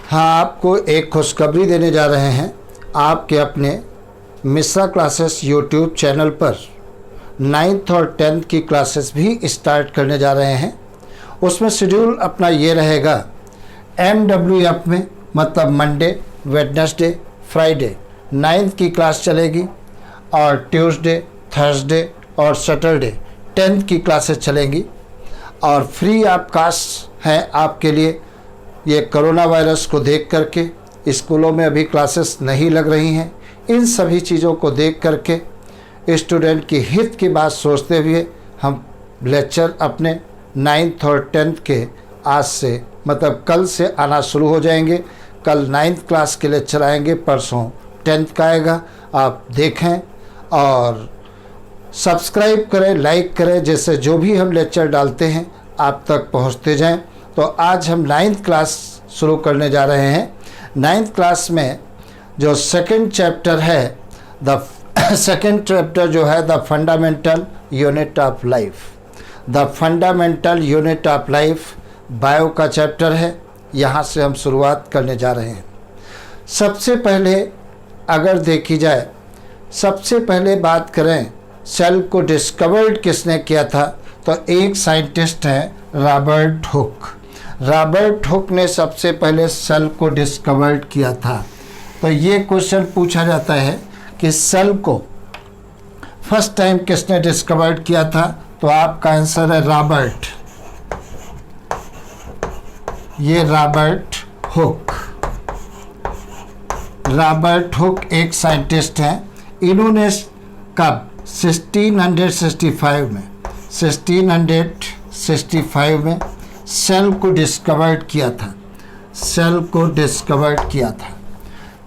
हाँ, आपको एक खुशखबरी देने जा रहे हैं। आपके अपने मिश्रा क्लासेस यूट्यूब चैनल पर 9th और 10th की क्लासेस भी स्टार्ट करने जा रहे हैं। उसमें शेड्यूल अपना ये रहेगा, MWF में मतलब मंडे, वेडनेसडे, फ्राइडे 9th की क्लास चलेगी और ट्यूसडे, थर्सडे और सैटरडे 10th की क्लासेस चलेंगी। और फ्री आपकास्ट है आपके लिए। ये कोरोना वायरस को देख करके स्कूलों में अभी क्लासेस नहीं लग रही हैं। इन सभी चीज़ों को देख करके स्टूडेंट की हित की बात सोचते हुए हम लेक्चर अपने 9th और 10th के आज से मतलब कल से आना शुरू हो जाएंगे। कल 9th क्लास के लेक्चर आएंगे, परसों 10th का आएगा। आप देखें और सब्सक्राइब करें, लाइक करें, जैसे जो भी हम लेक्चर डालते हैं आप तक पहुंचते जाएं। तो आज हम 9th क्लास शुरू करने जा रहे हैं। 9th क्लास में जो सेकंड चैप्टर है, द सेकंड चैप्टर जो है the fundamental unit of life. The fundamental unit of life bio का चैप्टर है। यहाँ से हम शुरुआत करने जा रहे हैं। सबसे पहले अगर देखी जाए, सबसे पहले बात करें सेल को डिस्कवर्ड किसने किया था, तो एक साइंटिस्ट हैं रॉबर्ट हुक। रॉबर्ट हुक ने सबसे पहले सेल को डिस्कवर्ड किया था। तो ये क्वेश्चन पूछा जाता है कि सेल को फर्स्ट टाइम किसने डिस्कवर्ड किया था, तो आपका आंसर है रॉबर्ट। ये रॉबर्ट हुक। रॉबर्ट हुक एक साइंटिस्ट हैं। इन्होंने कब 1665 में सेल को डिस्कवर्ड किया था। सेल को डिस्कवर्ड किया था।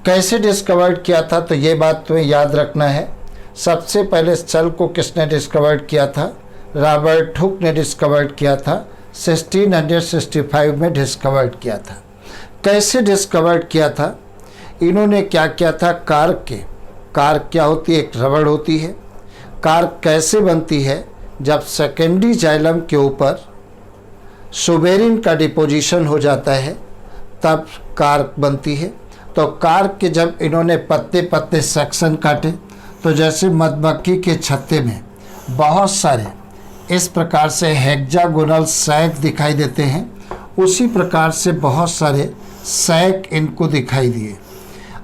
कैसे डिस्कवर्ड किया था, तो ये बात तुम्हें याद रखना है। सबसे पहले सेल को किसने डिस्कवर्ड किया था, रॉबर्ट हुक ने डिस्कवर्ड किया था। 1665 में डिस्कवर्ड किया था। कैसे डिस्कवर्ड किया था, इन्होंने क्या किया था, कार्क क्या होती है, एक रबड़ होती है। कार्क कैसे बनती है, जब सेकेंडरी जाइलम के ऊपर सुबेरिन का डिपोजिशन हो जाता है तब कार्क बनती है। तो कार्क के जब इन्होंने पत्ते पत्ते सेक्शन काटे, तो जैसे मधुमक्खी के छत्ते में बहुत सारे इस प्रकार से हेक्सागोनल सैक दिखाई देते हैं, उसी प्रकार से बहुत सारे सैक इनको दिखाई दिए।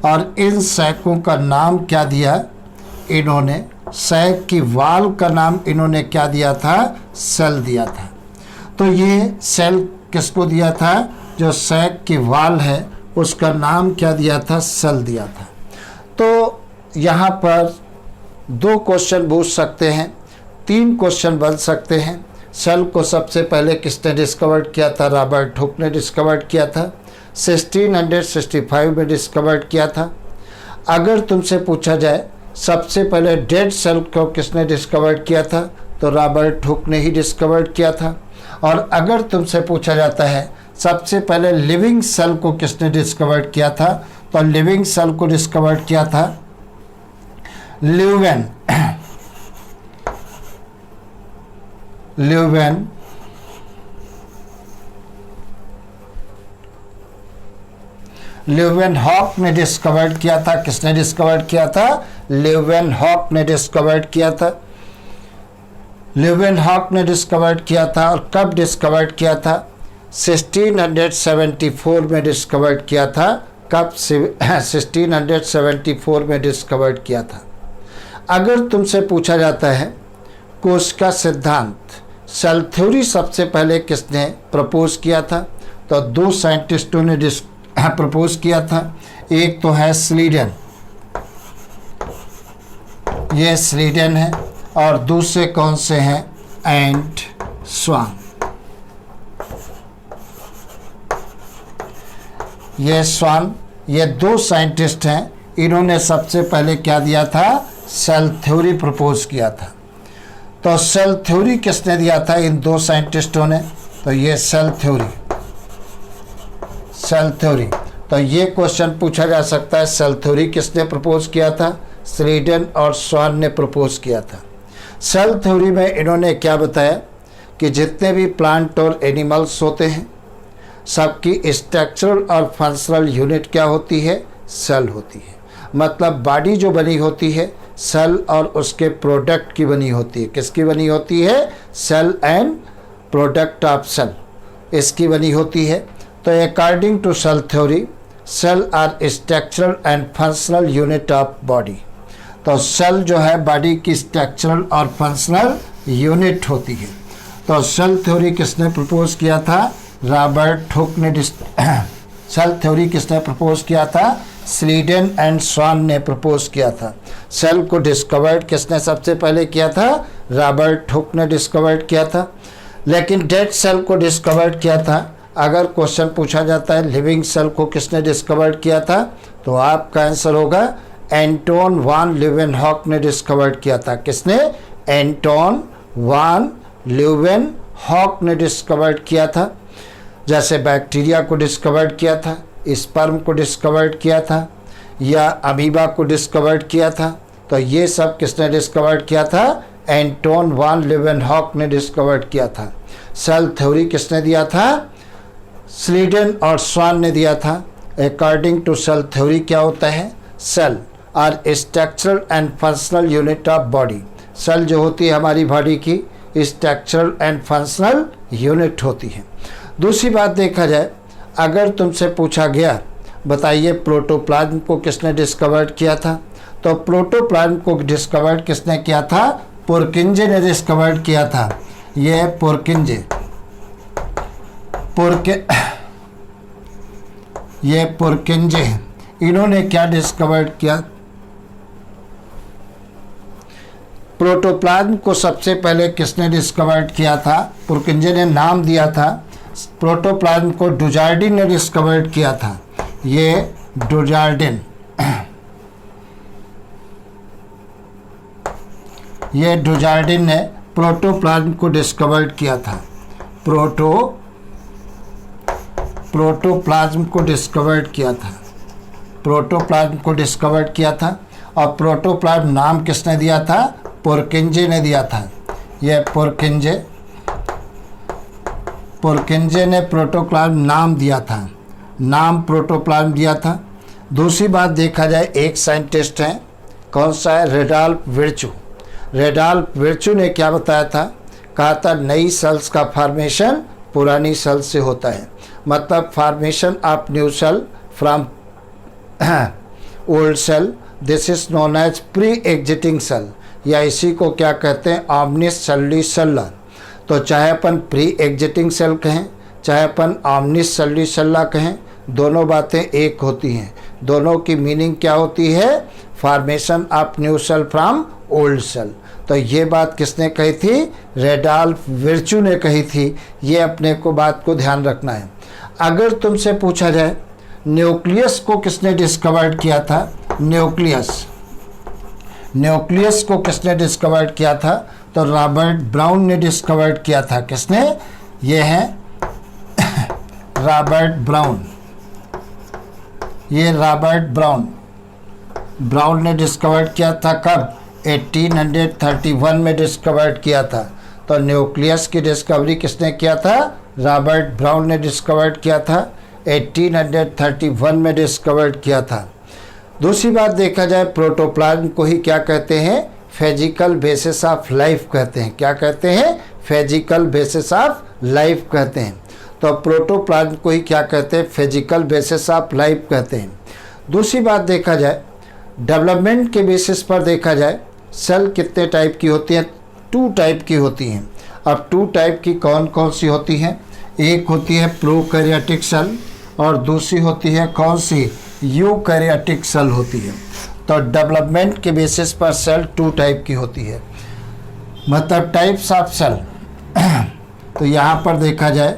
और इन सैकों का नाम क्या दिया इन्होंने, सैक की वाल का नाम इन्होंने क्या दिया था, सेल दिया था। तो ये सेल किसको दिया था, जो सैक की वाल है उसका नाम क्या दिया था, सेल दिया था। तो यहाँ पर 2 क्वेश्चन पूछ सकते हैं, 3 क्वेश्चन बन सकते हैं। सेल को सबसे पहले किसने डिस्कवर्ड किया था, रॉबर्ट हुक ने डिस्कवर्ड किया था। 1665 में डिस्कवर्ड किया था। अगर तुमसे पूछा जाए सबसे पहले डेड सेल को किसने डिस्कवर्ड किया था, तो रॉबर्ट हुक ने ही डिस्कवर्ड किया था। और अगर तुमसे पूछा जाता है सबसे पहले लिविंग सेल को किसने डिस्कवर्ड किया था, तो लिविंग सेल को डिस्कवर्ड किया था ल्यूवेनहॉक ने डिस्कवर्ड किया था। किसने डिस्कवर्ड किया था, ल्यूवेनहॉक ने डिस्कवर्ड किया था। ल्यूवेनहॉक ने डिस्कवर्ड किया था। और कब डिस्कवर्ड किया था, 1674 में डिस्कवर्ड किया था। कब, 1674 में डिस्कवर्ड किया था। अगर तुमसे पूछा जाता है कोशिका सिद्धांत, सेल थ्योरी सबसे पहले किसने प्रपोज किया था, तो 2 साइंटिस्टों ने प्रपोज किया था। एक तो है स्लीडन, ये स्लीडन है, और दूसरे कौन से हैं, एंड स्वान। ये स्वान, ये 2 साइंटिस्ट हैं। इन्होंने सबसे पहले क्या दिया था, सेल थ्योरी प्रपोज किया था। तो सेल थ्योरी किसने दिया था, इन 2 साइंटिस्टों ने, तो ये सेल थ्योरी। तो ये क्वेश्चन पूछा जा सकता है, सेल थ्योरी किसने प्रपोज किया था, स्लीडन और स्वान ने प्रपोज किया था। सेल थ्योरी में इन्होंने क्या बताया कि जितने भी प्लांट और एनिमल्स होते हैं, सबकी स्ट्रक्चरल और फंक्शनल यूनिट क्या होती है? सेल होती है। मतलब बॉडी जो बनी होती है सेल और उसके प्रोडक्ट की बनी होती है। किसकी बनी होती है? Cell and product of cell, इसकी बनी होती है। तो according to cell theory, cell are structural and functional unit of body. तो सेल जो है बॉडी की स्ट्रक्चरल और फंक्शनल यूनिट होती है। तो सेल थ्योरी किसने प्रपोज किया था? रॉबर्ट हुक ने। सेल थ्योरी किसने प्रपोज किया था? स्लीडन एंड स्वान ने प्रपोज किया था। सेल को डिस्कवर्ड किसने सबसे पहले किया था? रॉबर्ट हुक ने डिस्कवर्ड किया था। लेकिन डेड सेल को डिस्कवर्ड किया था। अगर क्वेश्चन पूछा जाता है लिविंग सेल को किसने डिस्कवर्ड किया था, तो आपका आंसर होगा एंटोन वान ल्यूवेनहॉक ने डिस्कवर्ड किया था। किसने? एंटोन वान ल्यूवेनहॉक ने डिस्कवर्ड किया था। जैसे बैक्टीरिया को डिस्कवर्ड किया था, स्पर्म को डिस्कवर्ड किया था, या अमीबा को डिस्कवर्ड किया था। तो ये सब किसने डिस्कवर्ड किया था? एंटोन वान ल्यूवेनहॉक ने डिस्कवर्ड किया था। सेल थ्योरी किसने दिया था? स्लीडन और स्वान ने दिया था। अकॉर्डिंग टू सेल थ्योरी क्या होता है? Cell are structural and functional unit of body. Cell जो होती है हमारी बॉडी की स्ट्रक्चरल एंड फंक्शनल यूनिट होती है। दूसरी बात देखा जाए, अगर तुमसे पूछा गया बताइए प्रोटोप्लाज्म को किसने डिस्कवर्ड किया था, तो प्रोटोप्लाज्म को डिस्कवर्ड किसने किया था? पुरकिंजे ने डिस्कवर्ड किया था। ये पुरकिंजे इन्होंने क्या डिस्कवर्ड किया? प्रोटोप्लाज्म को सबसे पहले किसने डिस्कवर्ड किया था? पुरकिंजे ने नाम दिया था। प्रोटोप्लाज्म को डुजार्डिन ने डिस्कवर्ड किया था। ये डुजार्डिन ने प्रोटोप्लाज्म को डिस्कवर्ड किया था। प्रोटोप्लाज्म को डिस्कवर्ड किया था। प्रोटोप्लाज्म को डिस्कवर्ड किया था। और प्रोटोप्लाज्म नाम किसने दिया था? पुरकिंजे ने दिया था। यह पुरकिंजे ने प्रोटोप्लाज्म नाम दिया था। नाम प्रोटोप्लाज्म दिया था। दूसरी बात देखा जाए, एक साइंटिस्ट हैं, कौन सा है? रेडॉल्फ विर्चू। रेडॉल्फ विर्चू ने क्या बताया था? कहा था नई सेल्स का फॉर्मेशन पुरानी सेल से होता है। मतलब formation of new cell from old cell, this is known as pre existing cell, या इसी को क्या कहते हैं? Omnis cellular. तो चाहे अपन प्री एग्जिटिंग सेल कहें, चाहे अपन ऑमनिस सेल्युलर कहें, दोनों बातें एक होती हैं। दोनों की मीनिंग क्या होती है? Formation of new cell from old cell. तो ये बात किसने कही थी? रेडॉल्फ विर्चू ने कही थी। ये अपने को बात को ध्यान रखना है। अगर तुमसे पूछा जाए न्यूक्लियस को किसने डिस्कवर्ड किया था? न्यूक्लियस को किसने डिस्कवर्ड किया था? तो रॉबर्ट ब्राउन ने डिस्कवर्ड किया था। किसने? ये है रॉबर्ट ब्राउन। ये रॉबर्ट ब्राउन ने डिस्कवर्ड किया था। कब? 1831 में डिस्कवर्ड किया था। तो न्यूक्लियस की डिस्कवरी किसने किया था? रॉबर्ट ब्राउन ने डिस्कवर्ड किया था। 1831 में डिस्कवर्ड किया था। दूसरी बात देखा जाए, प्रोटोप्लाज्म को ही क्या कहते हैं? फिजिकल बेसिस ऑफ लाइफ कहते हैं। क्या कहते हैं? फिजिकल बेसिस ऑफ लाइफ कहते हैं। तो प्रोटोप्लाज्म को ही क्या कहते हैं? फिजिकल बेसिस ऑफ लाइफ कहते हैं। दूसरी बात देखा जाए, डेवलपमेंट के बेसिस पर देखा जाए, सेल कितने टाइप की होती हैं? 2 टाइप की होती हैं। अब 2 टाइप की कौन कौन सी होती हैं? एक होती है प्रोकैरियोटिक सेल और दूसरी होती है कौन सी? यूकैरियोटिक सेल होती है। तो डेवलपमेंट के बेसिस पर सेल 2 टाइप की होती है। मतलब टाइप्स ऑफ सेल तो यहाँ पर देखा जाए,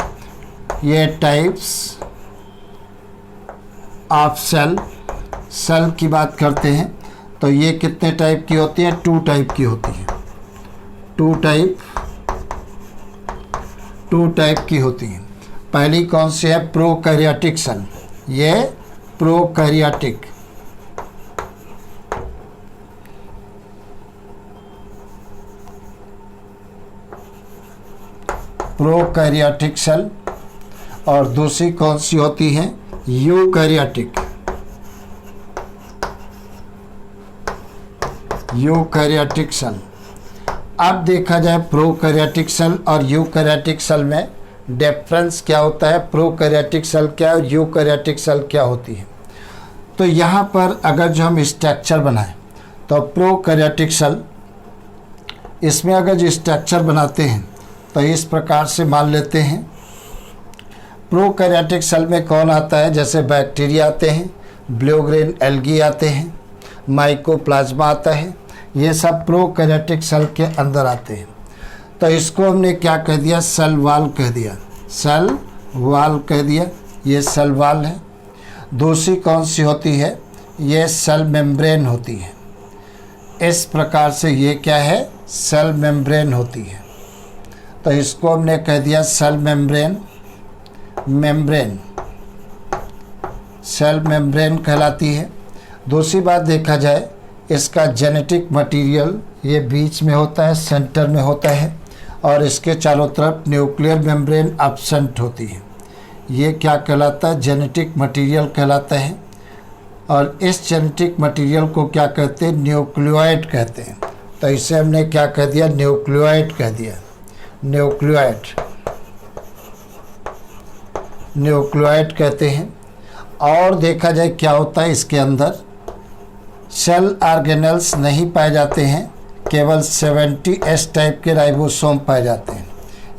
ये टाइप्स ऑफ सेल की बात करते हैं। तो ये कितने टाइप की होती है? 2 टाइप की होती है। 2 टाइप की होती है। पहली कौन सी है? Prokaryotic cell. ये प्रोकैरियोटिक सेल। और दूसरी कौन सी होती है, यूकैरियोटिक। Eukaryotic cell. अब देखा जाए प्रोकैरियोटिक सेल और यूकैरियोटिक सेल में डिफरेंस क्या होता है, प्रोकैरियोटिक सेल क्या है और यूकैरियोटिक सेल क्या होती है। तो यहाँ पर अगर जो हम स्ट्रक्चर बनाएं तो प्रोकैरियोटिक सेल, इसमें अगर जो स्ट्रक्चर बनाते हैं तो इस प्रकार से मान लेते हैं। प्रोकैरियोटिक सेल में कौन आता है, जैसे बैक्टीरिया आते हैं, ब्लू ग्रीन एल्गी आते हैं, माइकोप्लाज्मा आता है, ये सब प्रोकैरियोटिक सेल के अंदर आते हैं। तो इसको हमने क्या कह दिया, सेल वाल कह दिया, सेल वाल कह दिया, ये सेल वाल है। दूसरी कौन सी होती है, ये सेल मेम्ब्रेन होती है। इस प्रकार से ये क्या है, सेल मेम्ब्रेन होती है। तो इसको हमने कह दिया cell membrane, membrane, cell membrane कहलाती है। दूसरी बात देखा जाए, इसका जेनेटिक मटेरियल ये बीच में होता है, सेंटर में होता है, और इसके चारों तरफ न्यूक्लियर मेम्ब्रेन एब्सेंट होती है। ये क्या कहलाता है, जेनेटिक मटेरियल कहलाता है। और इस जेनेटिक मटेरियल को क्या कहते हैं, न्यूक्लियोइड कहते हैं। तो इसे हमने क्या कह दिया, न्यूक्लियोइड कह दिया, न्यूक्लियोइड, न्यूक्लियोइड कहते हैं। और देखा जाए क्या होता है, इसके अंदर सेल ऑर्गेनेल्स नहीं पाए जाते हैं, केवल 70S टाइप के राइबोसोम पाए जाते हैं।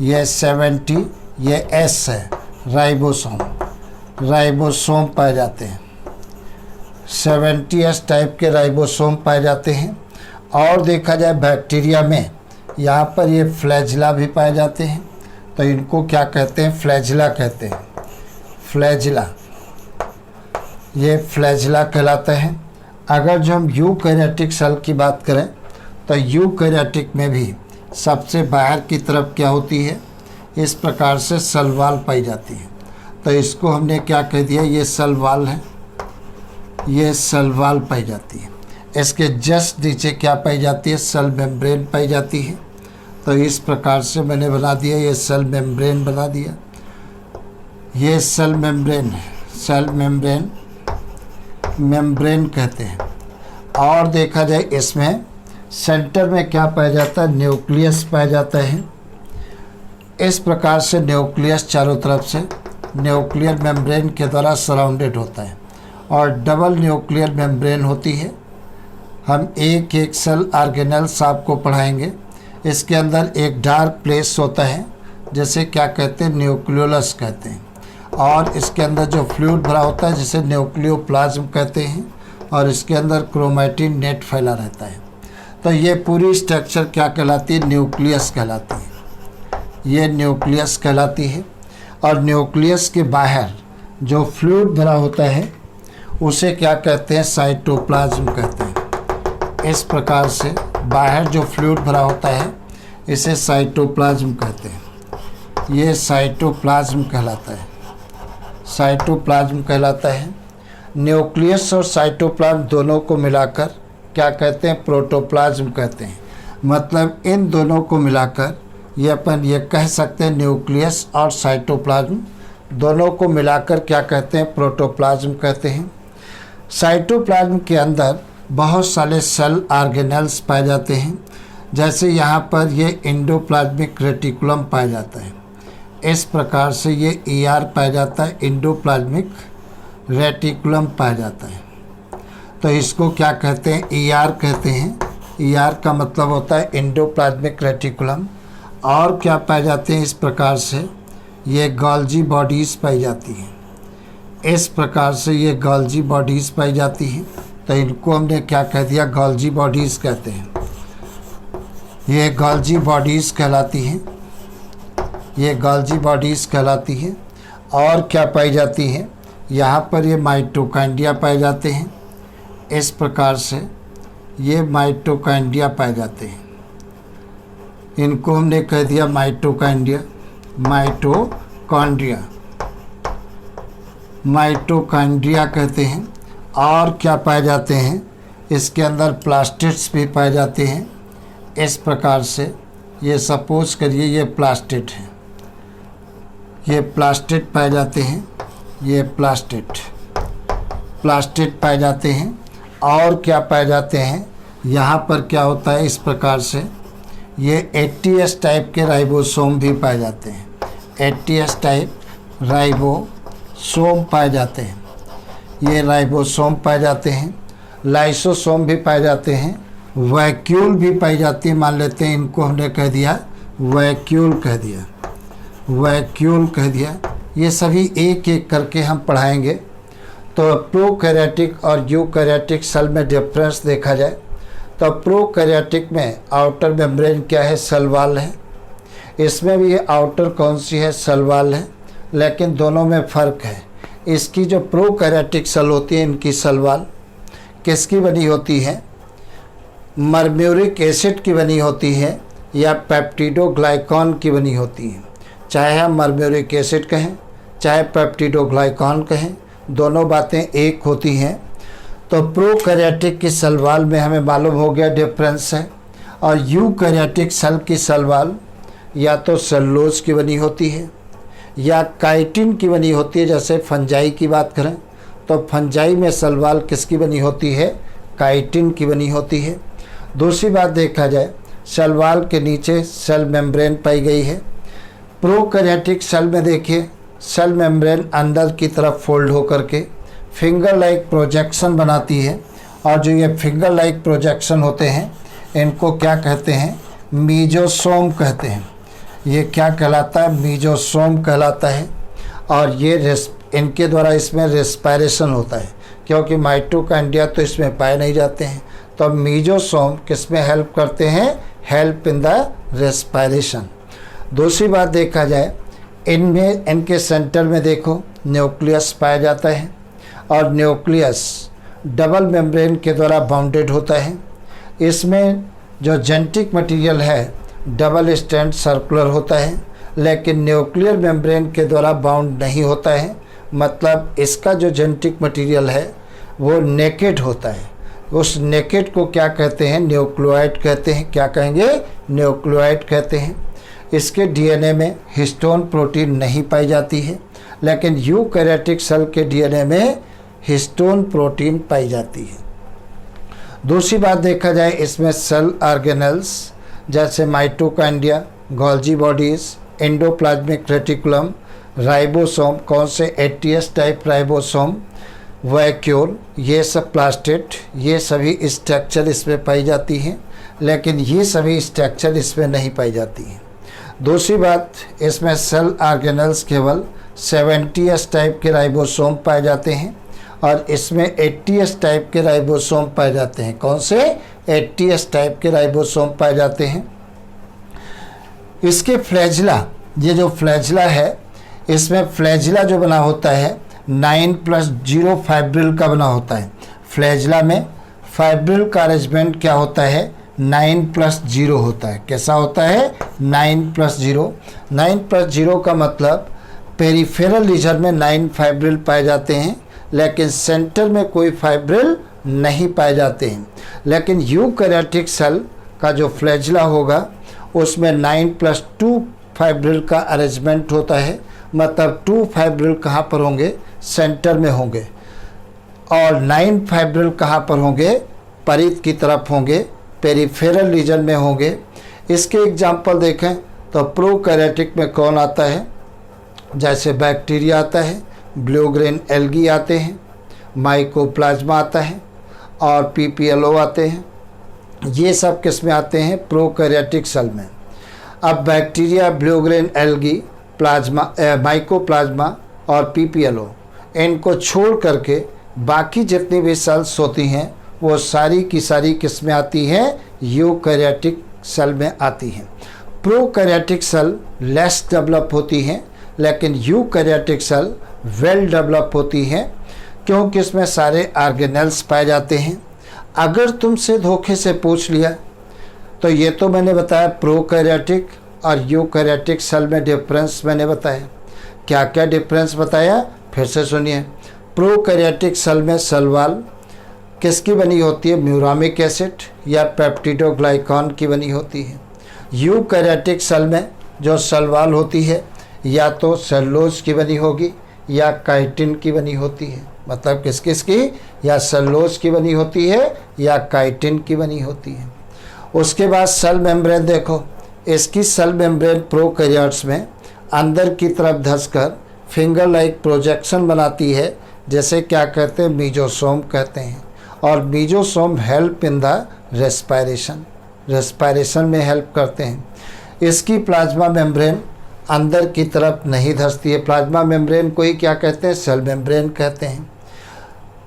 ये 70, ये S है, राइबोसोम, राइबोसोम पाए जाते हैं, 70S टाइप के राइबोसोम पाए जाते हैं। और देखा जाए बैक्टीरिया में, यहाँ पर ये फ्लैजिला भी पाए जाते हैं। तो इनको क्या कहते हैं, फ्लैजिला कहते हैं, फ्लैजिला, ये फ्लैजिला कहलाता है। अगर जो हम यूकैरियोटिक सेल की बात करें तो यूकैरियोटिक में भी सबसे बाहर की तरफ क्या होती है, इस प्रकार से सेल वाल पाई जाती है। तो इसको हमने क्या कह दिया, ये सेल वाल है, ये सेल वाल पाई जाती है। इसके जस्ट नीचे क्या पाई जाती है, सेल मेम्ब्रेन पाई जाती है। तो इस प्रकार से मैंने बना दिया, ये सेल मेम्ब्रेन बना दिया, ये सेल मेम्ब्रेन है, सेल मेम्ब्रेन, मेम्ब्रेन कहते हैं। और देखा जाए इसमें सेंटर में क्या पाया जाता है, न्यूक्लियस पाया जाता है। इस प्रकार से न्यूक्लियस चारों तरफ से न्यूक्लियर मेम्ब्रेन के द्वारा सराउंडेड होता है और डबल न्यूक्लियर मेम्ब्रेन होती है। हम एक एक सेल ऑर्गेनेल्स आपको पढ़ाएंगे। इसके अंदर एक डार्क प्लेस होता है, जैसे क्या कहते हैं, न्यूक्लियोलस कहते हैं। और इसके अंदर जो फ्लूइड भरा होता है जिसे न्यूक्लियोप्लाज्म कहते हैं, और इसके अंदर क्रोमैटिन नेट फैला रहता है। तो ये पूरी स्ट्रक्चर क्या कहलाती है, न्यूक्लियस कहलाती है, ये न्यूक्लियस कहलाती है। और न्यूक्लियस के बाहर जो फ्लूइड भरा होता है उसे क्या कहते हैं, साइटोप्लाज्म कहते हैं। इस प्रकार से बाहर जो फ्लूइड भरा होता है इसे साइटोप्लाज्म कहते हैं, ये साइटोप्लाज्म कहलाता है, साइटोप्लाज्म कहलाता है। न्यूक्लियस और साइटोप्लाज्म दोनों को मिलाकर क्या कहते हैं, प्रोटोप्लाज्म कहते हैं। मतलब इन दोनों को मिलाकर ये अपन ये कह सकते हैं, न्यूक्लियस और साइटोप्लाज्म दोनों को मिलाकर क्या कहते हैं, प्रोटोप्लाज्म कहते हैं। साइटोप्लाज्म के अंदर बहुत सारे सेल ऑर्गेनेल्स पाए जाते हैं, जैसे यहाँ पर ये एंडोप्लाज्मिक रेटिकुलम पाया जाता है। इस प्रकार से ये ER पाया जाता है, एंडोप्लाज्मिक रेटिकुलम पाया जाता है। तो इसको क्या कहते हैं, ER कहते हैं। ER का मतलब होता है एंडोप्लाज्मिक रेटिकुलम। और क्या पाए जाते हैं, इस प्रकार से ये गोल्जी बॉडीज़ पाई जाती हैं। इस प्रकार से ये गोल्जी बॉडीज़ पाई जाती हैं। तो इनको हमने क्या कह दिया, गोल्जी बॉडीज़ कहते हैं। ये गोल्जी बॉडीज़ कहलाती हैं, ये गोल्जी बॉडीज़ कहलाती है। और क्या पाई जाती हैं, यहाँ पर ये माइटोकॉन्ड्रिया पाए जाते हैं। इस प्रकार से ये माइटोकॉन्ड्रिया पाए जाते हैं। इनको हमने कह दिया माइटोकॉन्ड्रिया, माइटोकॉन्ड्रिया, माइटोकॉन्ड्रिया कहते हैं। और क्या पाए जाते हैं, इसके अंदर प्लास्टिड्स भी पाए जाते हैं। इस प्रकार से ये सपोज करिए ये प्लास्टिड है, ये प्लास्टिड पाए जाते हैं, ये प्लास्टिड पाए जाते हैं। और क्या पाए जाते हैं, यहाँ पर क्या होता है, इस प्रकार से ये 80S टाइप के राइबोसोम भी पाए जाते हैं। 80S टाइप राइबोसोम पाए जाते हैं, ये राइबोसोम पाए जाते हैं। लाइसोसोम भी पाए जाते हैं, वैक्यूल भी पाई जाती है। मान लेते हैं इनको हमने कह दिया वैक्यूल कह दिया। ये सभी एक एक करके हम पढ़ाएंगे। तो प्रोकैरियोटिक और यूकैरियोटिक सेल में डिफरेंस देखा जाए तो प्रोकैरियोटिक में आउटर मेम्ब्रेन क्या है, सेल वॉल है। इसमें भी ये आउटर कौन सी है, सेल वॉल है, लेकिन दोनों में फ़र्क है। इसकी जो प्रोकैरियोटिक सेल होती है, इनकी सेल वॉल किसकी बनी होती है, मर्म्यूरिक एसिड की बनी होती है या पेप्टिडोग्लाइकॉन की बनी होती है। चाहे हम मर्म्यूरिक एसिड कहें चाहे पेप्टिडोग्लाइकॉन कहें, दोनों बातें एक होती हैं। तो प्रोकैरियोटिक की सेल वॉल में हमें मालूम हो गया डिफरेंस है। और यूकैरियोटिक सेल की सेल वॉल या तो सेलुलोज की बनी होती है या काइटिन की बनी होती है। जैसे फंजाई की बात करें तो फंजाई में सेल वॉल किसकी बनी होती है, काइटिन की बनी होती है। दूसरी बात देखा जाए, सेल वॉल के नीचे सेल मेम्ब्रेन पाई गई है। प्रोकैरियोटिक सेल में देखिए, सेल मेम्ब्रेन अंदर की तरफ फोल्ड होकर के फिंगर लाइक प्रोजेक्शन बनाती है। और जो ये फिंगर लाइक प्रोजेक्शन होते हैं, इनको क्या कहते हैं, मीजोसोम कहते हैं। ये क्या कहलाता है, मीजोसोम कहलाता है। और ये इनके द्वारा इसमें रेस्पिरेशन होता है, क्योंकि माइटोकॉन्ड्रिया तो इसमें पाए नहीं जाते हैं। तो मीजोसोम किस में हेल्प करते हैं, हेल्प इन द रेस्पिरेशन। दूसरी बात देखा जाए, इनमें इनके सेंटर में देखो न्यूक्लियस पाया जाता है। और न्यूक्लियस डबल मेम्ब्रेन के द्वारा बाउंडेड होता है। इसमें जो जेनेटिक मटेरियल है डबल स्ट्रैंड सर्कुलर होता है, लेकिन न्यूक्लियर मेम्ब्रेन के द्वारा बाउंड नहीं होता है। मतलब इसका जो जेनेटिक मटेरियल है वो नेकेड होता है। उस नेकेड को क्या कहते हैं, न्यूक्लियोइड कहते हैं। क्या कहेंगे, न्यूक्लियोइड कहते हैं। इसके डीएनए में हिस्टोन प्रोटीन नहीं पाई जाती है, लेकिन यूकैरियोटिक सेल के डीएनए में हिस्टोन प्रोटीन पाई जाती है। दूसरी बात देखा जाए, इसमें सेल ऑर्गेनेल्स जैसे mitochondria, Golgi bodies, endoplasmic reticulum, ribosome, कौन से 80S टाइप राइबोसोम, वैक्यूल, ये सब प्लास्टिड, ये सभी स्ट्रक्चर इसमें पाई जाती हैं, लेकिन ये सभी स्ट्रक्चर इसमें नहीं पाई जाती हैं। दूसरी बात, इसमें सेल ऑर्गेनेल्स केवल 70S टाइप के राइबोसोम पाए जाते हैं और इसमें 80S टाइप के राइबोसोम पाए जाते हैं। कौन से, 80S टाइप के राइबोसोम पाए जाते हैं। इसके फ्लैजिला, ये जो फ्लैजिला है, इसमें फ्लैजिला जो बना होता है 9+0 फाइब्रिल का बना होता है। फ्लैजिला में फाइब्रिल का अरेंजमेंट क्या होता है, 9+0 होता है। कैसा होता है, 9+0। 9+0 का मतलब पेरिफेरल रीजन में 9 फाइब्रिल पाए जाते हैं, लेकिन सेंटर में कोई फाइब्रिल नहीं पाए जाते हैं। लेकिन यूकैरियोटिक सेल का जो फ्लैजिला होगा उसमें 9+2 फाइब्रिल का अरेंजमेंट होता है। मतलब 2 फाइब्रिल कहाँ पर होंगे, सेंटर में होंगे, और 9 फाइब्रिल कहाँ पर होंगे, परिध की तरफ होंगे, पेरिफेरल रीजन में होंगे। इसके एग्जाम्पल देखें तो प्रोकैरियोटिक में कौन आता है, जैसे बैक्टीरिया आता है, ब्लू ग्रीन एल्गी आते हैं, माइकोप्लाज्मा आता है और PPLO आते हैं। ये सब किस में आते हैं, प्रोकैरियोटिक सेल में। अब bacteria, blue green algae, plasma, mycoplasma और PPLO, इनको छोड़ करके बाकी जितनी भी सेल्स होती हैं वो सारी की सारी किस में आती हैं, यूकैरियोटिक सेल में आती हैं। प्रोकैरियोटिक सेल लेस डेवलप होती हैं, लेकिन यूकैरियोटिक सेल वेल डेवलप होती हैं, क्योंकि इसमें सारे ऑर्गेनेल्स पाए जाते हैं। अगर तुमसे धोखे से पूछ लिया तो ये तो मैंने बताया प्रोकैरियोटिक और यूकैरियोटिक सेल में डिफरेंस मैंने बताया। क्या क्या डिफरेंस बताया, फिर से सुनिए। प्रोकैरियोटिक सेल में सेल वॉल किसकी बनी होती है, म्यूरामिक एसिड या पेप्टिडोग्लाइकॉन की बनी होती है। यूकैरियोटिक सेल में जो सेल वॉल होती है या तो सेलुलोज की बनी होगी या काइटिन की बनी होती है। मतलब किस किस की, या सेलुलोज की बनी होती है या काइटिन की बनी होती है। उसके बाद सेल मेम्ब्रेन देखो, इसकी सेल मेम्ब्रेन प्रोकैरियोट्स में अंदर की तरफ धंसकर फिंगर लाइक प्रोजेक्शन बनाती है, जैसे क्या कहते हैं, मीजोसोम कहते हैं। और mesosome help in the respiration में हेल्प करते हैं। इसकी प्लाज्मा मेम्ब्रेन अंदर की तरफ नहीं धंसती है। प्लाज्मा मेम्ब्रेन को ही क्या कहते हैं, सेल मेम्ब्रेन कहते हैं।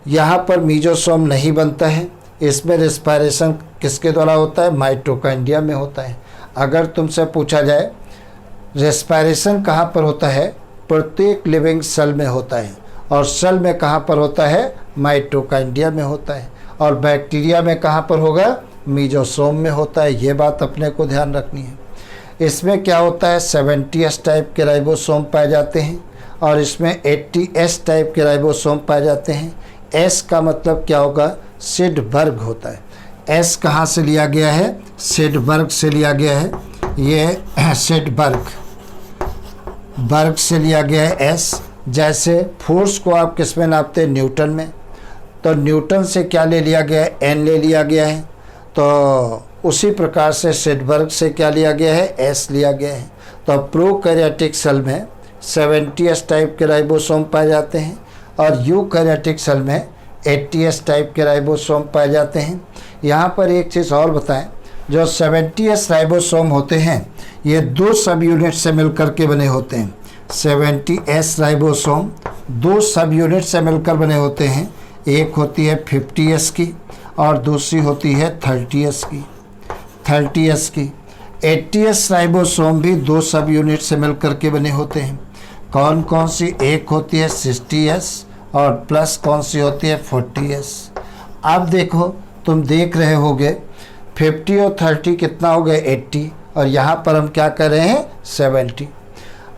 यहाँ पर मीजोसोम नहीं बनता है। इसमें रेस्पायरेशन किसके द्वारा होता है, माइटोकॉन्ड्रिया में होता है। अगर तुमसे पूछा जाए रेस्पायरेशन कहाँ पर होता है, प्रत्येक लिविंग सेल में होता है। और सेल में कहाँ पर होता है, माइटोकॉन्ड्रिया में होता है। और बैक्टीरिया में कहाँ पर होगा, मीजोसोम में होता है। ये बात अपने को ध्यान रखनी है। इसमें क्या होता है, 70S टाइप के राइबोसोम पाए जाते हैं और इसमें 80S टाइप के राइबोसोम पाए जाते हैं। S का मतलब क्या होगा, सिडबर्ग होता है। S कहाँ से लिया गया है, सिडबर्ग से लिया गया है। ये सिडबर्ग से लिया गया है S। जैसे फोर्स को आप किस में नापते हैं, न्यूटन में, तो न्यूटन से क्या ले लिया गया है, N ले लिया गया है। तो उसी प्रकार से सिडबर्ग से क्या लिया गया है, S लिया गया है। तो प्रोकैरियोटिक सेल में 70S टाइप के राइबोसोम पाए जाते हैं और यूकैरियोटिक सेल में 80S टाइप के राइबोसोम पाए जाते हैं। यहाँ पर एक चीज़ और बताएं, जो 70S राइबोसोम होते हैं ये 2 सब यूनिट से मिलकर के बने होते हैं। 70S राइबोसोम 2 सब यूनिट से मिलकर बने होते हैं। एक होती है 50S की और दूसरी होती है 30S की। 80S राइबोसोम भी 2 सब यूनिट से मिलकर के बने होते हैं। कौन कौन सी, एक होती है 60S और प्लस कौन सी होती है 40S। अब देखो, तुम देख रहे होगे 50 और 30 कितना हो गए, 80, और यहाँ पर हम क्या कर रहे हैं, 70।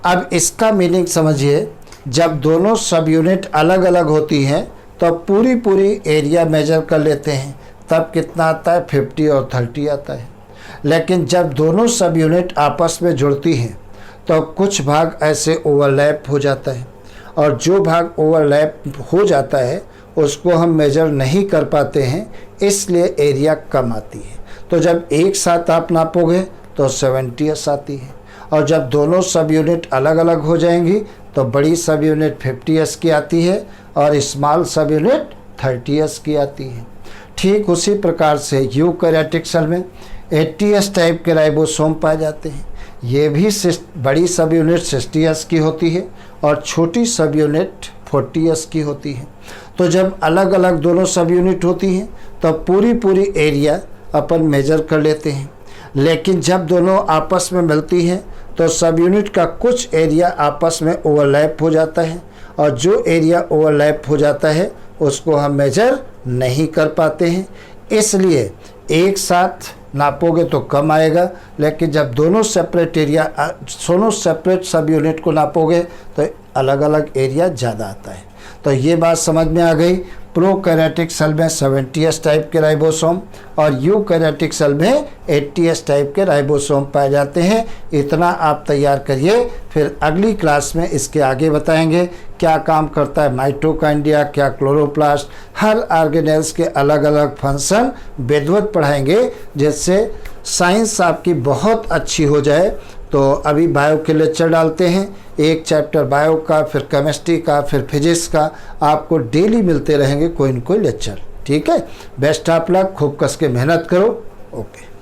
अब इसका मीनिंग समझिए, जब दोनों सब यूनिट अलग अलग होती हैं तो पूरी एरिया मेजर कर लेते हैं, तब कितना आता है, 50 और 30 आता है। लेकिन जब दोनों सब यूनिट आपस में जुड़ती हैं तो कुछ भाग ऐसे ओवरलैप हो जाता है, और जो भाग ओवरलैप हो जाता है उसको हम मेजर नहीं कर पाते हैं, इसलिए एरिया कम आती है। तो जब एक साथ आप नापोगे तो 70S आती है, और जब दोनों सब यूनिट अलग अलग हो जाएंगी तो बड़ी सब यूनिट 50S की आती है और स्मॉल सब यूनिट 30S की आती है। ठीक उसी प्रकार से यूकैरियोटिक सेल में 80S टाइप के राइबोसोम पाए जाते हैं। ये भी बड़ी सब यूनिट 60S की होती है और छोटी सब यूनिट 40S की होती है। तो जब अलग अलग दोनों सब यूनिट होती हैं तो पूरी एरिया अपन मेजर कर लेते हैं। लेकिन जब दोनों आपस में मिलती हैं तो सब यूनिट का कुछ एरिया आपस में ओवरलैप हो जाता है, और जो एरिया ओवरलैप हो जाता है उसको हम मेजर नहीं कर पाते हैं। इसलिए एक साथ नापोगे तो कम आएगा, लेकिन जब दोनों सेपरेट सब यूनिट को नापोगे तो अलग अलग एरिया ज़्यादा आता है। तो ये बात समझ में आ गई। प्रोकैरियोटिक सेल में 70S टाइप के राइबोसोम और यूकैरियोटिक सेल में 80S टाइप के राइबोसोम पाए जाते हैं। इतना आप तैयार करिए, फिर अगली क्लास में इसके आगे बताएंगे क्या काम करता है माइटोकॉन्ड्रिया, क्या क्लोरोप्लास्ट, हर ऑर्गेनेल्स के अलग अलग फंक्शन विधिवत पढ़ाएंगे, जिससे साइंस आपकी बहुत अच्छी हो जाए। तो अभी बायो के लेक्चर डालते हैं, एक चैप्टर बायो का, फिर केमिस्ट्री का, फिर फिजिक्स का, आपको डेली मिलते रहेंगे कोई न कोई लेक्चर। ठीक है, बेस्ट ऑफ लक, खूब कस के मेहनत करो। ओके।